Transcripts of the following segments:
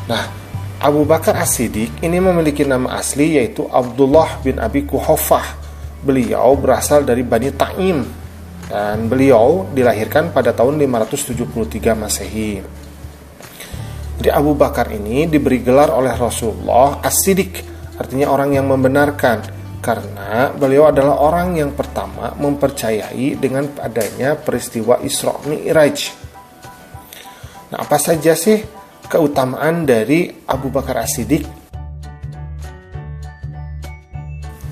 Nah, Abu Bakar As-Siddiq ini memiliki nama asli yaitu Abdullah bin Abi Quhafah. Beliau berasal dari Bani Taim dan beliau dilahirkan pada tahun 573 Masehi. Jadi Abu Bakar ini diberi gelar oleh Rasulullah As-Siddiq, artinya orang yang membenarkan, karena beliau adalah orang yang pertama mempercayai dengan adanya peristiwa Isra Mi'raj. Nah, apa saja sih keutamaan dari Abu Bakar As-Siddiq?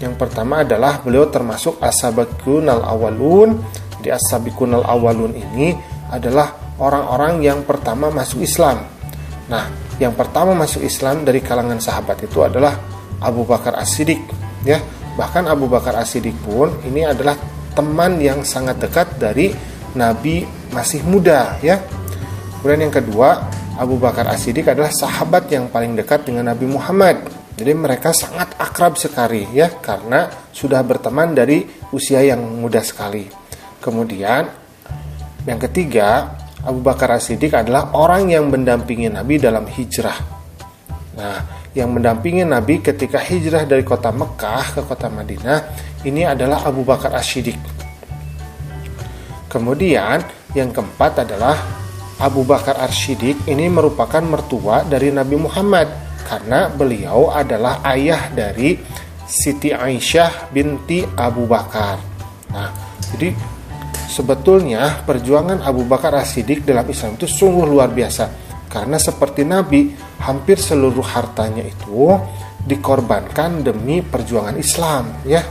Yang pertama adalah beliau termasuk as-sabiqun al-awwalun. Di as-sabiqun al-awwalun ini adalah orang-orang yang pertama masuk Islam. Nah, yang pertama masuk Islam dari kalangan sahabat itu adalah Abu Bakar As-Siddiq, ya. Bahkan Abu Bakar As-Siddiq pun ini adalah teman yang sangat dekat dari Nabi masih muda, ya. Kemudian yang kedua, Abu Bakar As-Siddiq adalah sahabat yang paling dekat dengan Nabi Muhammad. Jadi mereka sangat akrab sekali, ya, karena sudah berteman dari usia yang muda sekali. Kemudian yang ketiga, Abu Bakar As-Siddiq adalah orang yang mendampingi Nabi dalam hijrah. Nah, yang mendampingi Nabi ketika hijrah dari kota Mekah ke kota Madinah ini adalah Abu Bakar As-Siddiq. Kemudian yang keempat adalah Abu Bakar As-Siddiq ini merupakan mertua dari Nabi Muhammad karena beliau adalah ayah dari Siti Aisyah binti Abu Bakar. Nah, jadi sebetulnya perjuangan Abu Bakar As-Siddiq dalam Islam itu sungguh luar biasa. Karena seperti Nabi, hampir seluruh hartanya itu dikorbankan demi perjuangan Islam, ya.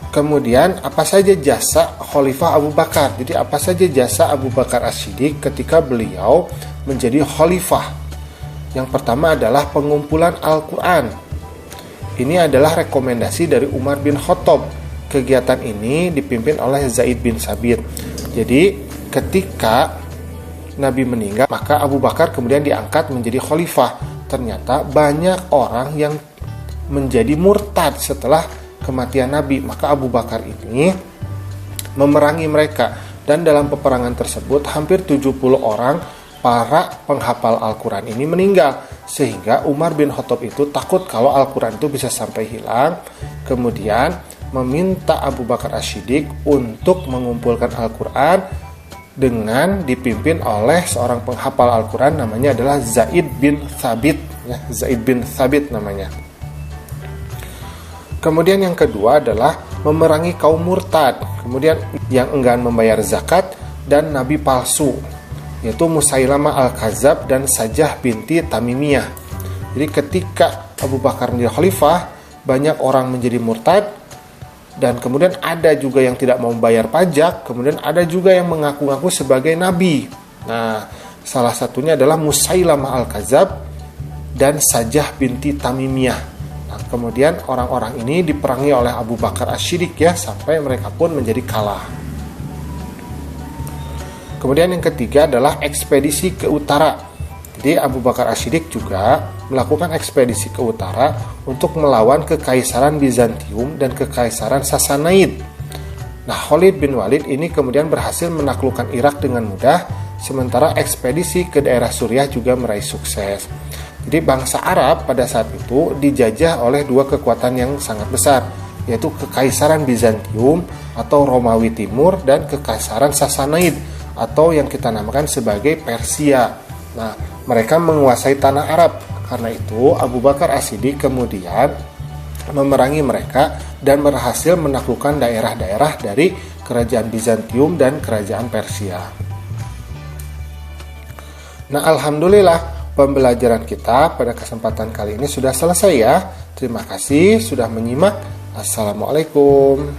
Kemudian apa saja jasa Khalifah Abu Bakar? Jadi apa saja jasa Abu Bakar As-Siddiq ketika beliau menjadi khalifah? Yang pertama adalah pengumpulan Al-Quran. Ini adalah rekomendasi dari Umar bin Khattab. Kegiatan ini dipimpin oleh Zaid bin Sabit. Jadi ketika Nabi meninggal, maka Abu Bakar kemudian diangkat menjadi khalifah. Ternyata banyak orang yang menjadi murtad setelah kematian Nabi. Maka Abu Bakar ini memerangi mereka. Dan dalam peperangan tersebut hampir 70 orang para penghafal Al-Quran ini meninggal. Sehingga Umar bin Khattab itu takut kalau Al-Quran itu bisa sampai hilang. Kemudian meminta Abu Bakar As-Siddiq untuk mengumpulkan Al-Quran dengan dipimpin oleh seorang penghafal Al-Quran, namanya adalah Zaid bin Thabit, ya, Zaid bin Thabit namanya. Kemudian yang kedua adalah memerangi kaum murtad, kemudian yang enggan membayar zakat dan nabi palsu, yaitu Musailamah Al-Kadzab dan Sajah binti Tamimiyah. Jadi ketika Abu Bakar menjadi khalifah, banyak orang menjadi murtad. Dan kemudian ada juga yang tidak mau membayar pajak, kemudian ada juga yang mengaku-ngaku sebagai nabi. Nah, salah satunya adalah Musailamah Al-Kadzab dan Sajah binti Tamimiyah. Nah, kemudian orang-orang ini diperangi oleh Abu Bakar As-Siddiq, ya, sampai mereka pun menjadi kalah. Kemudian yang ketiga adalah ekspedisi ke utara. Jadi Abu Bakar As-Siddiq juga melakukan ekspedisi ke utara untuk melawan Kekaisaran Bizantium dan Kekaisaran Sassanid. Nah, Khalid bin Walid ini kemudian berhasil menaklukkan Irak dengan mudah, sementara ekspedisi ke daerah Suriah juga meraih sukses. Jadi bangsa Arab pada saat itu dijajah oleh dua kekuatan yang sangat besar, yaitu Kekaisaran Bizantium atau Romawi Timur dan Kekaisaran Sassanid atau yang kita namakan sebagai Persia. Nah, mereka menguasai tanah Arab. Karena itu Abu Bakar As-Siddiq kemudian memerangi mereka dan berhasil menaklukkan daerah-daerah dari kerajaan Bizantium dan kerajaan Persia. Nah, alhamdulillah pembelajaran kita pada kesempatan kali ini sudah selesai, ya. Terima kasih sudah menyimak. Assalamualaikum.